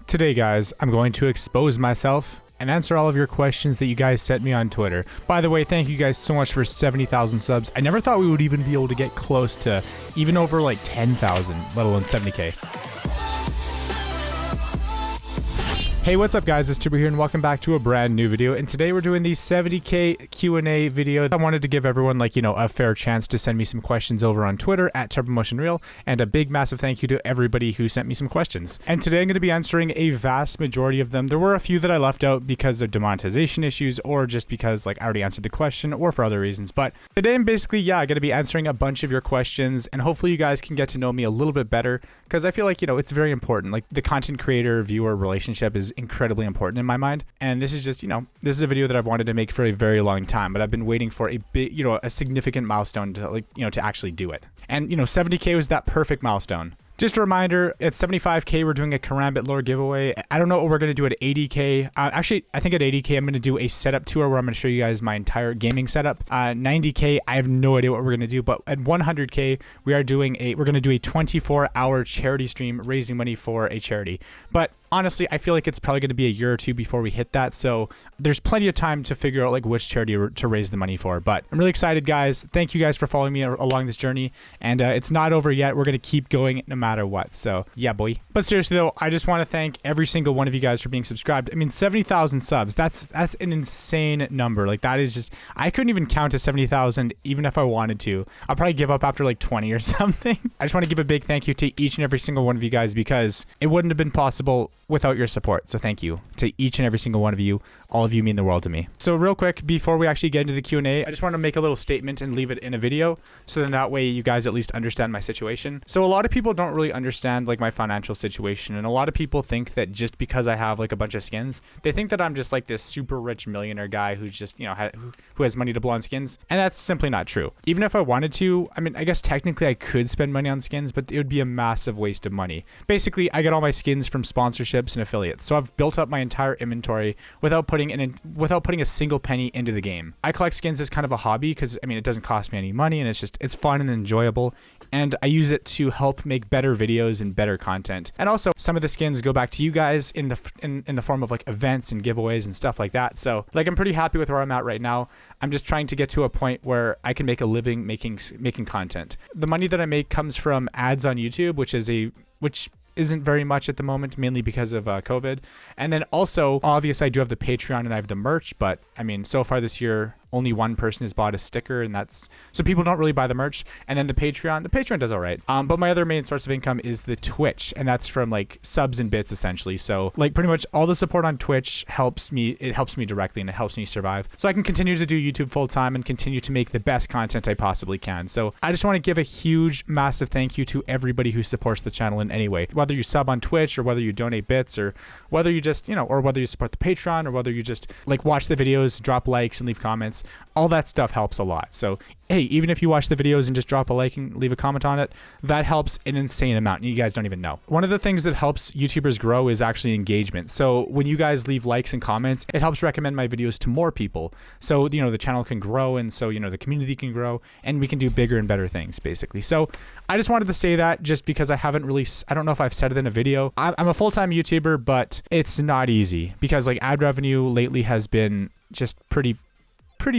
Today, guys, I'm going to expose myself and answer all of your questions that you guys sent me on Twitter. By the way, thank you guys so much for 70,000 subs. I never thought we would even be able to get close to even over like 10,000, let alone 70K. Hey, what's up guys, it's Turbo here and welcome back to a brand new video. And today we're doing the 70K Q&A video. I wanted to give everyone like, a fair chance to send me some questions over on Twitter at TurboMotionZ, and a big massive thank you to everybody who sent me some questions. And today I'm going to be answering a vast majority of them. There were a few that I left out because of demonetization issues or just because like I already answered the question or for other reasons. But today I'm basically, going to be answering a bunch of your questions, and hopefully you guys can get to know me a little bit better because I feel like, it's very important. Like the content creator viewer relationship is incredibly important in my mind, and this is just this is a video that I've wanted to make for a very long time, but I've been waiting for a big a significant milestone to to actually do it. And 70K was that perfect milestone. Just a reminder, at 75K, we're doing a Karambit lore giveaway. I don't know what we're going to do at 80K. Actually, I think at 80K, I'm going to do a setup tour where I'm going to show you guys my entire gaming setup. 90K, I have no idea what we're going to do, but at 100K, we're going to do a 24-hour charity stream raising money for a charity. But honestly, I feel like it's probably going to be a year or two before we hit that, so there's plenty of time to figure out like which charity to raise the money for. But I'm really excited, guys. Thank you guys for following me along this journey, and it's not over yet. We're going to keep going no matter what, so yeah, boy. But seriously though, I just want to thank every single one of you guys for being subscribed. I mean, 70,000 subs, that's an insane number. Like that is just, I couldn't even count to 70,000 even if I wanted to. I'll probably give up after like 20 or something. I just want to give a big thank you to each and every single one of you guys because it wouldn't have been possible without your support. So thank you to each and every single one of you. All of you mean the world to me. So real quick, before we actually get into the Q&A, I just want to make a little statement and leave it in a video, so then that way you guys at least understand my situation. So a lot of people don't really understand like my financial situation, and a lot of people think that just because I have like a bunch of skins, they think that I'm just like this super rich millionaire guy who's just who has money to blow on skins, and that's simply not true. Even if I wanted to, I mean, I guess technically I could spend money on skins, but it would be a massive waste of money. Basically, I get all my skins from sponsorships and affiliates, so I've built up my entire inventory without putting a single penny into the game. I collect skins as kind of a hobby because I mean it doesn't cost me any money, and it's fun and enjoyable, and I use it to help make better videos and better content. And also some of the skins go back to you guys in the form of like events and giveaways and stuff like that. So like I'm pretty happy with where I'm at right now. I'm just trying to get to a point where I can make a living making content. The money that I make comes from ads on YouTube, which isn't very much at the moment, mainly because of COVID. And then also, obviously, I do have the Patreon and I have the merch, but I mean, so far this year, only one person has bought a sticker, and that's so people don't really buy the merch. And then the Patreon does all right. But my other main source of income is the Twitch, and that's from like subs and bits essentially. So like pretty much all the support on Twitch helps me directly, and it helps me survive. So I can continue to do YouTube full time and continue to make the best content I possibly can. So I just want to give a huge, massive thank you to everybody who supports the channel in any way, whether you sub on Twitch or whether you donate bits or whether you just, or whether you support the Patreon or whether you just like watch the videos, drop likes and leave comments. All that stuff helps a lot. So hey, even if you watch the videos and just drop a like and leave a comment on it, that helps an insane amount, and you guys don't even know. One of the things that helps YouTubers grow is actually engagement. So when you guys leave likes and comments, it helps recommend my videos to more people. So the channel can grow, and so the community can grow, and we can do bigger and better things basically. So I just wanted to say that just because I don't know if I've said it in a video. I'm a full-time YouTuber, but it's not easy because like ad revenue lately has been just pretty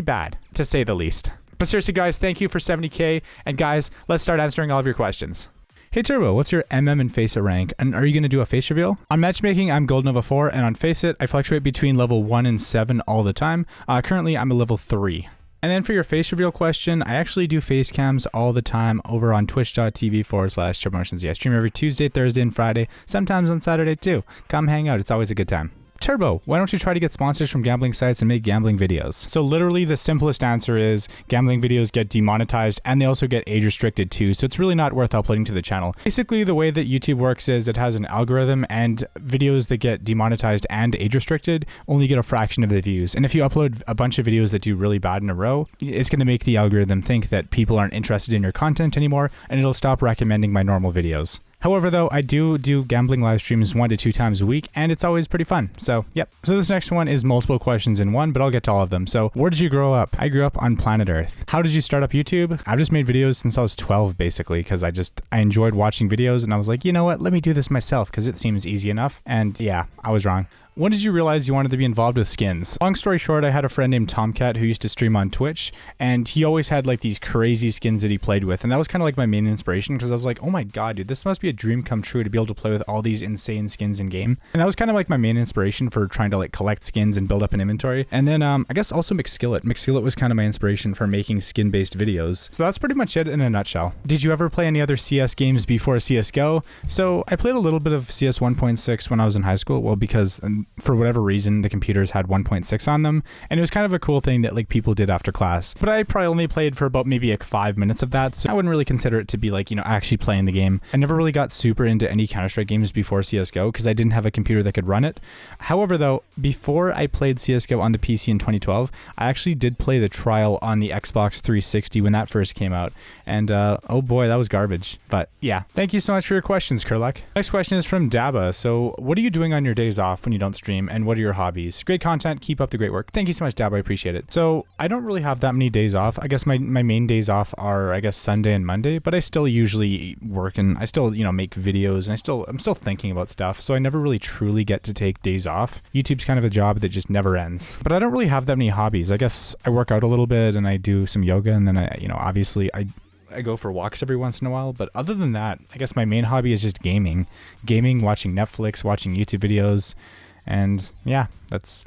bad, to say the least. But seriously, guys, thank you for 70K. And guys, let's start answering all of your questions. Hey Turbo, what's your MM and Faceit rank? And are you going to do a face reveal? On matchmaking, I'm Gold Nova 4, and on Faceit, I fluctuate between level 1 and 7 all the time. Currently, I'm a level 3. And then for your face reveal question, I actually do face cams all the time over on twitch.tv/TurboMotionZ. I stream every Tuesday, Thursday, and Friday, sometimes on Saturday too. Come hang out, it's always a good time. Turbo, why don't you try to get sponsors from gambling sites and make gambling videos? So literally the simplest answer is gambling videos get demonetized, and they also get age restricted too, so it's really not worth uploading to the channel. Basically the way that YouTube works is it has an algorithm, and videos that get demonetized and age restricted only get a fraction of the views. And if you upload a bunch of videos that do really bad in a row, it's going to make the algorithm think that people aren't interested in your content anymore, and it'll stop recommending my normal videos. However, though, I do gambling live streams 1 to 2 times a week, and it's always pretty fun. So, yep. So this next one is multiple questions in one, but I'll get to all of them. So, where did you grow up? I grew up on planet Earth. How did you start up YouTube? I've just made videos since I was 12, basically, because I enjoyed watching videos, and I was like, you know what? Let me do this myself, because it seems easy enough. And yeah, I was wrong. When did you realize you wanted to be involved with skins? Long story short, I had a friend named Tomcat who used to stream on Twitch, and he always had like these crazy skins that he played with, and that was kind of like my main inspiration, because I was like, oh my god, dude, this must be a dream come true to be able to play with all these insane skins in game. And that was kind of like my main inspiration for trying to like collect skins and build up an inventory. And then I guess also McSkillet. McSkillet was kind of my inspiration for making skin-based videos. So that's pretty much it in a nutshell. Did you ever play any other CS games before CSGO? So I played a little bit of CS 1.6 when I was in high school, well, because for whatever reason the computers had 1.6 on them, and it was kind of a cool thing that like people did after class. But I probably only played for about maybe like 5 minutes of that, so I wouldn't really consider it to be like, you know, actually playing the game. I never really got super into any Counter-Strike games before CSGO because I didn't have a computer that could run it. However, though, before I played CSGO on the PC in 2012, I actually did play the trial on the Xbox 360 when that first came out, and oh boy, that was garbage. But yeah, thank you so much for your questions, Kurlek. Next question is from Daba. So what are you doing on your days off when you don't stream, and what are your hobbies? Great content, keep up the great work. Thank you so much, Dab, I appreciate it. So I don't really have that many days off. I guess my main days off are, I guess, Sunday and Monday, but I still usually work, and I still, you know, make videos, and I'm still thinking about stuff, so I never really truly get to take days off. YouTube's kind of a job that just never ends. But I don't really have that many hobbies. I guess I work out a little bit, and I do some yoga, and then I, you know, obviously I go for walks every once in a while, but other than that, I guess my main hobby is just gaming, watching Netflix, watching YouTube videos, and yeah, that's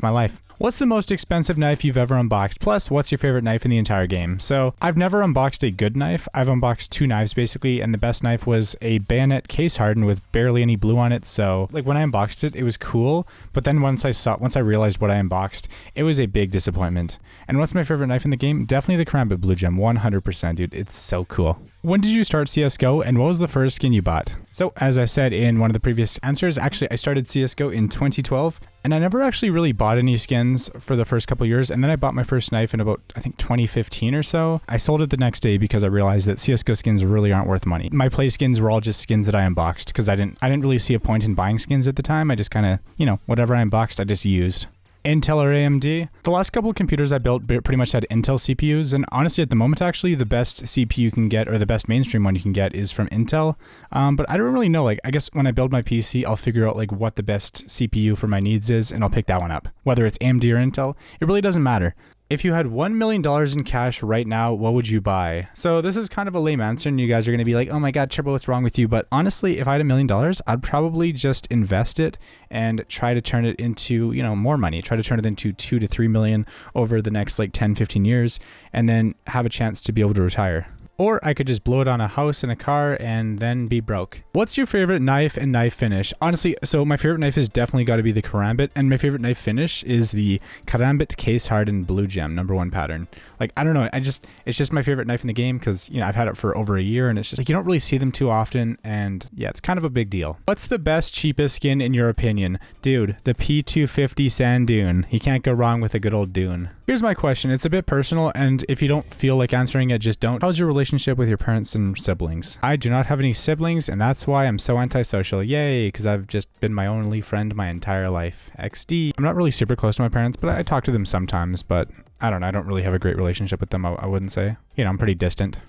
my life. What's the most expensive knife you've ever unboxed? Plus, what's your favorite knife in the entire game? So I've never unboxed a good knife. I've unboxed 2 knives basically, and the best knife was a bayonet case hardened with barely any blue on it. So like when I unboxed it, it was cool, but then once I realized what I unboxed, it was a big disappointment. And what's my favorite knife in the game? Definitely the Karambit Blue Gem, 100%, dude. It's so cool. When did you start CSGO, and what was the first skin you bought? So as I said in one of the previous answers, actually I started CSGO in 2012, and I never actually really bought any skins for the first couple years, and then I bought my first knife in about, I think, 2015 or so. I sold it the next day because I realized that CSGO skins really aren't worth money. My play skins were all just skins that I unboxed because I didn't really see a point in buying skins at the time. I just kind of, you know, whatever I unboxed, I just used. Intel or AMD? The last couple of computers I built pretty much had Intel CPUs, and honestly at the moment actually the best CPU you can get, or the best mainstream one you can get, is from Intel. But I don't really know, like I guess when I build my PC I'll figure out like what the best CPU for my needs is, and I'll pick that one up. Whether it's AMD or Intel, it really doesn't matter. If you had $1 million in cash right now, what would you buy? So this is kind of a lame answer, and you guys are going to be like, oh my god, Turbo, what's wrong with you? But honestly, if I had $1 million, I'd probably just invest it and try to turn it into, you know, more money. Try to turn it into 2 to 3 million over the next like 10, 15 years, and then have a chance to be able to retire. Or I could just blow it on a house and a car and then be broke. What's your favorite knife and knife finish? Honestly, so my favorite knife has definitely got to be the Karambit, and my favorite knife finish is the Karambit Case Hardened Blue Gem #1 pattern. Like, I don't know, it's just my favorite knife in the game because, you know, I've had it for over a year, and it's just like you don't really see them too often, and yeah, it's kind of a big deal. What's the best, cheapest skin in your opinion? Dude, the P250 Sand Dune. You can't go wrong with a good old Dune. Here's my question. It's a bit personal, and if you don't feel like answering it, just don't. How's your relationship with your parents and siblings? I do not have any siblings, and that's why I'm so antisocial. Yay, because I've just been my only friend my entire life. XD. I'm not really super close to my parents, but I talk to them sometimes, but I don't know. I don't really have a great relationship with them, I wouldn't say. You know, I'm pretty distant.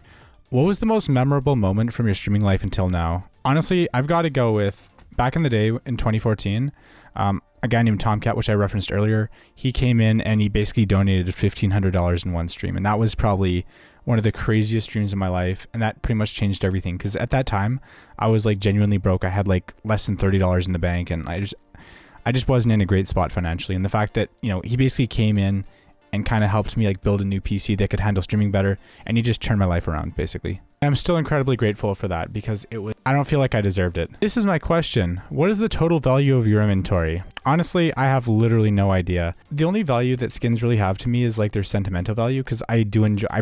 What was the most memorable moment from your streaming life until now? Honestly, I've got to go with back in the day in 2014. A guy named Tomcat, which I referenced earlier, he came in and he basically donated $1,500 in one stream. And that was probably one of the craziest streams of my life. And that pretty much changed everything. Because at that time, I was like genuinely broke. I had like less than $30 in the bank. And I just wasn't in a great spot financially. And the fact that, you know, he basically came in and kind of helped me like build a new PC that could handle streaming better. And he just turned my life around, basically. I'm still incredibly grateful for that because I don't feel like I deserved it. This is my question. What is the total value of your inventory? Honestly, I have literally no idea. The only value that skins really have to me is like their sentimental value, because I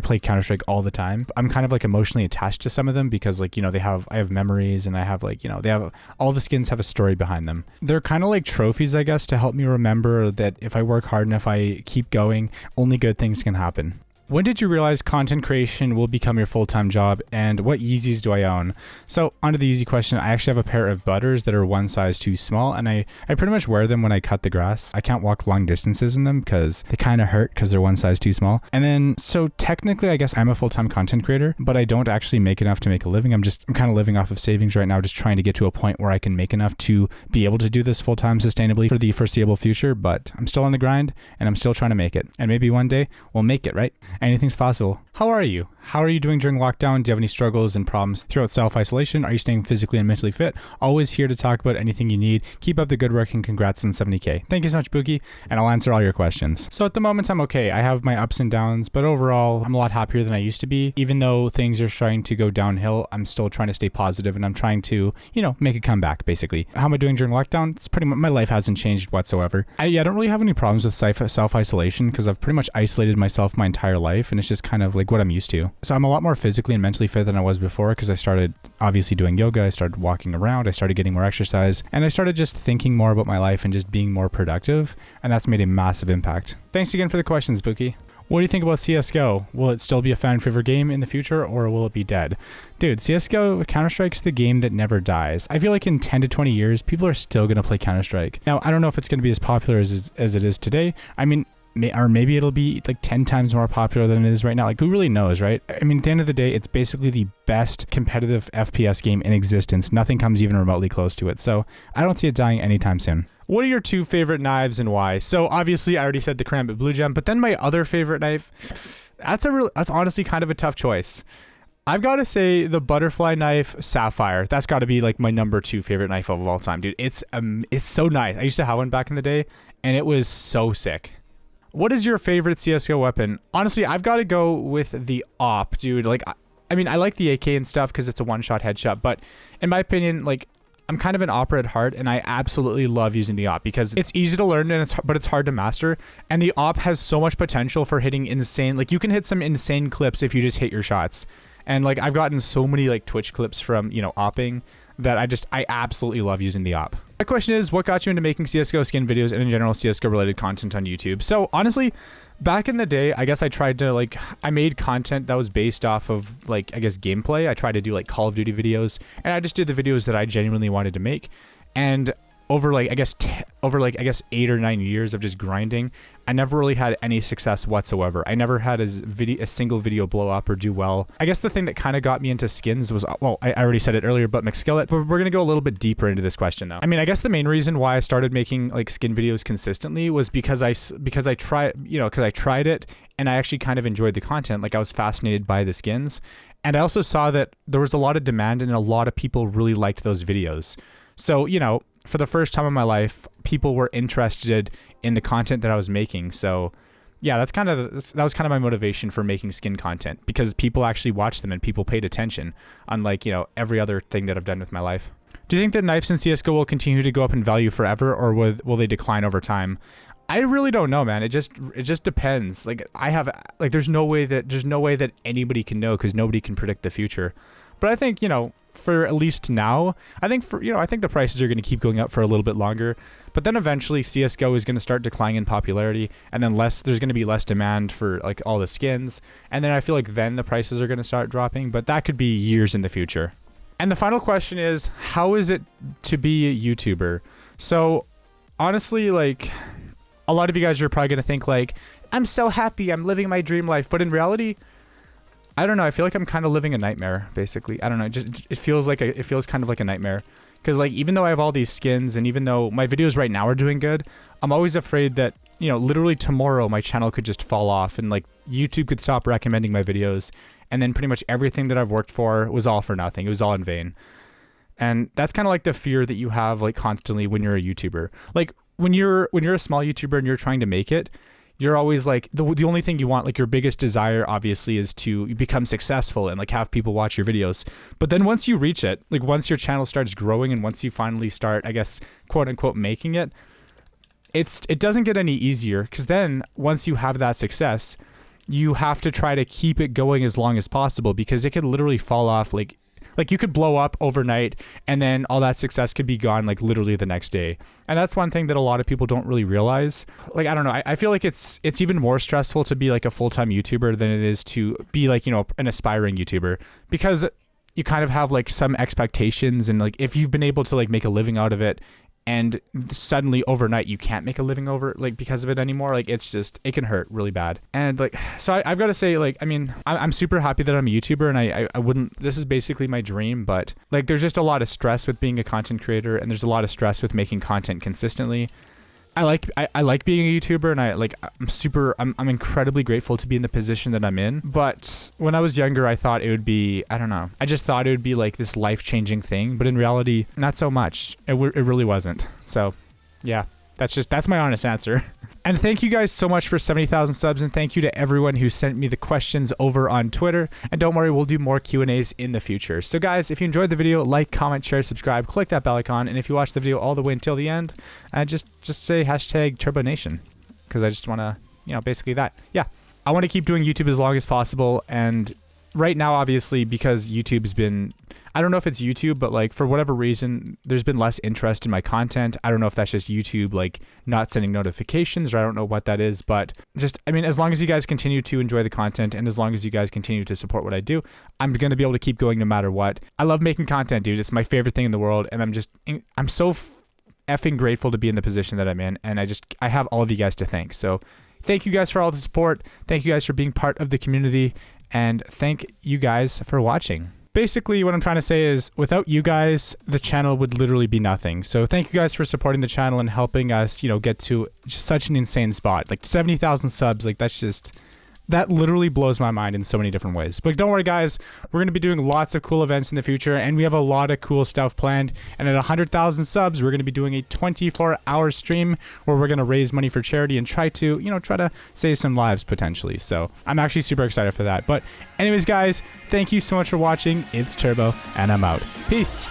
play Counter-Strike all the time. I'm kind of like emotionally attached to some of them because, like, you know, I have memories, and I have like, you know, all the skins have a story behind them. They're kind of like trophies, I guess, to help me remember that if I work hard and if I keep going, only good things can happen. When did you realize content creation will become your full-time job, and what Yeezys do I own? So onto the easy question, I actually have a pair of butters that are one size too small, and I pretty much wear them when I cut the grass. I can't walk long distances in them because they kind of hurt because they're one size too small. And then, so technically I guess I'm a full-time content creator, but I don't actually make enough to make a living. I'm kind of living off of savings right now, just trying to get to a point where I can make enough to be able to do this full-time sustainably for the foreseeable future, but I'm still on the grind and I'm still trying to make it. And maybe one day we'll make it, right? Anything's possible. How are you? How are you doing during lockdown? Do you have any struggles and problems throughout self-isolation? Are you staying physically and mentally fit? Always here to talk about anything you need. Keep up the good work and congrats on 70K. Thank you so much, Bookie, and I'll answer all your questions. So at the moment, I'm okay. I have my ups and downs, but overall, I'm a lot happier than I used to be. Even though things are starting to go downhill, I'm still trying to stay positive and I'm trying to, make a comeback, basically. How am I doing during lockdown? It's pretty much, my life hasn't changed whatsoever. I don't really have any problems with self-isolation because I've pretty much isolated myself my entire life, and it's just kind of like what I'm used to. So I'm a lot more physically and mentally fit than I was before because I started obviously doing yoga, I started walking around, I started getting more exercise, and I started just thinking more about my life and just being more productive, and that's made a massive impact. Thanks again for the questions, Bookie. What do you think about CSGO? Will it still be a fan favorite game in the future, or will it be dead? Dude, CSGO, Counter-Strike's the game that never dies. I feel like in 10 to 20 years, people are still going to play Counter-Strike. Now, I don't know if it's going to be as popular as it is today. I mean, or maybe it'll be like 10 times more popular than it is right now. Like, who really knows, right? I mean, at the end of the day, it's basically the best competitive FPS game in existence. Nothing comes even remotely close to it. So I don't see it dying anytime soon. What are your two favorite knives and why? So obviously I already said the Karambit Blue Gem, but then my other favorite knife, that's honestly kind of a tough choice. I've got to say the butterfly knife Sapphire. That's got to be like my number 2 favorite knife of all time, dude. It's so nice. I used to have one back in the day and it was so sick. What is your favorite CSGO weapon? Honestly, I've got to go with the AWP, dude. Like, I mean, I like the AK and stuff because it's a one-shot headshot, but in my opinion, like, I'm kind of an AWPer at heart, and I absolutely love using the AWP because it's easy to learn, but it's hard to master. And the AWP has so much potential for hitting insane. Like, you can hit some insane clips if you just hit your shots. And like, I've gotten so many like Twitch clips from AWPing that I absolutely love using the AWP. My question is, what got you into making CSGO skin videos and in general CSGO related content on YouTube? So honestly, back in the day, I guess I tried to I made content that was based off of gameplay. I tried to do like Call of Duty videos, and I just did the videos that I genuinely wanted to make. And over I guess 8 or 9 years of just grinding, I never really had any success whatsoever. I never had a single video blow up or do well. I guess the thing that kind of got me into skins was, well, I already said it earlier, but McSkillet. But we're gonna go a little bit deeper into this question though. I mean, I guess the main reason why I started making like skin videos consistently was because I tried it and I actually kind of enjoyed the content. Like, I was fascinated by the skins, and I also saw that there was a lot of demand and a lot of people really liked those videos. So, for the first time in my life, people were interested in the content that I was making. So yeah, that was kind of my motivation for making skin content, because people actually watched them and people paid attention, unlike, every other thing that I've done with my life. Do you think that knives in CSGO will continue to go up in value forever, or will they decline over time? I really don't know, man. It just depends. There's no way that anybody can know, because nobody can predict the future. But I think, for at least now, I think the prices are going to keep going up for a little bit longer, but then eventually CSGO is going to start declining in popularity, and then there's going to be less demand for like all the skins, and then I feel like then the prices are going to start dropping, but that could be years in the future. And the final question is, how is it to be a YouTuber? So honestly, like, a lot of you guys are probably going to think like, I'm so happy, I'm living my dream life, but in reality, I don't know. I feel like I'm kind of living a nightmare, basically. I don't know. It feels kind of like a nightmare, because like, even though I have all these skins and even though my videos right now are doing good, I'm always afraid that, literally tomorrow my channel could just fall off and like YouTube could stop recommending my videos, and then pretty much everything that I've worked for was all for nothing. It was all in vain. And that's kind of like the fear that you have like constantly when you're a YouTuber. Like, when you're a small YouTuber and you're trying to make it, you're always like, the only thing you want, like your biggest desire obviously, is to become successful and like have people watch your videos. But then once you reach it, like once your channel starts growing and once you finally start, I guess, quote unquote, making it, it doesn't get any easier, because then once you have that success, you have to try to keep it going as long as possible, because it could literally fall off like Like you could blow up overnight and then all that success could be gone like literally the next day. And that's one thing that a lot of people don't really realize. Like, I don't know. I feel like it's even more stressful to be like a full-time YouTuber than it is to be like, you know, an aspiring YouTuber, because you kind of have like some expectations, and like if you've been able to like make a living out of it and suddenly overnight you can't make a living over like because of it anymore, like it's just, it can hurt really bad. And like, so I've got to say, like, I mean, I'm super happy that I'm a YouTuber, and I wouldn't, this is basically my dream, but like there's just a lot of stress with being a content creator, and there's a lot of stress with making content consistently. I like being a YouTuber, and I'm incredibly grateful to be in the position that I'm in. But when I was younger, I thought it would be, I don't know, I just thought it would be like this life-changing thing, but in reality, not so much. It really wasn't. So yeah, that's my honest answer. And thank you guys so much for 70,000 subs, and thank you to everyone who sent me the questions over on Twitter. And don't worry, we'll do more Q&As in the future. So guys, if you enjoyed the video, like, comment, share, subscribe, click that bell icon, and if you watch the video all the way until the end, just say hashtag TurboNation, because I just want to, you know, basically that. Yeah, I want to keep doing YouTube as long as possible, and right now, obviously, because YouTube's been, I don't know if it's YouTube, but like for whatever reason, there's been less interest in my content. I don't know if that's just YouTube like not sending notifications, or I don't know what that is, but just, I mean, as long as you guys continue to enjoy the content, and as long as you guys continue to support what I do, I'm going to be able to keep going no matter what. I love making content, dude. It's my favorite thing in the world, and I'm so effing grateful to be in the position that I'm in, and I have all of you guys to thank. So thank you guys for all the support. Thank you guys for being part of the community. And thank you guys for watching. Basically, what I'm trying to say is, without you guys, the channel would literally be nothing. So thank you guys for supporting the channel and helping us, you know, get to just such an insane spot. Like 70,000 subs, like that literally blows my mind in so many different ways. But don't worry, guys, we're going to be doing lots of cool events in the future, and we have a lot of cool stuff planned. And at 100,000 subs, we're going to be doing a 24-hour stream where we're going to raise money for charity and try to save some lives potentially. So I'm actually super excited for that. But anyways, guys, thank you so much for watching. It's Turbo, and I'm out. Peace.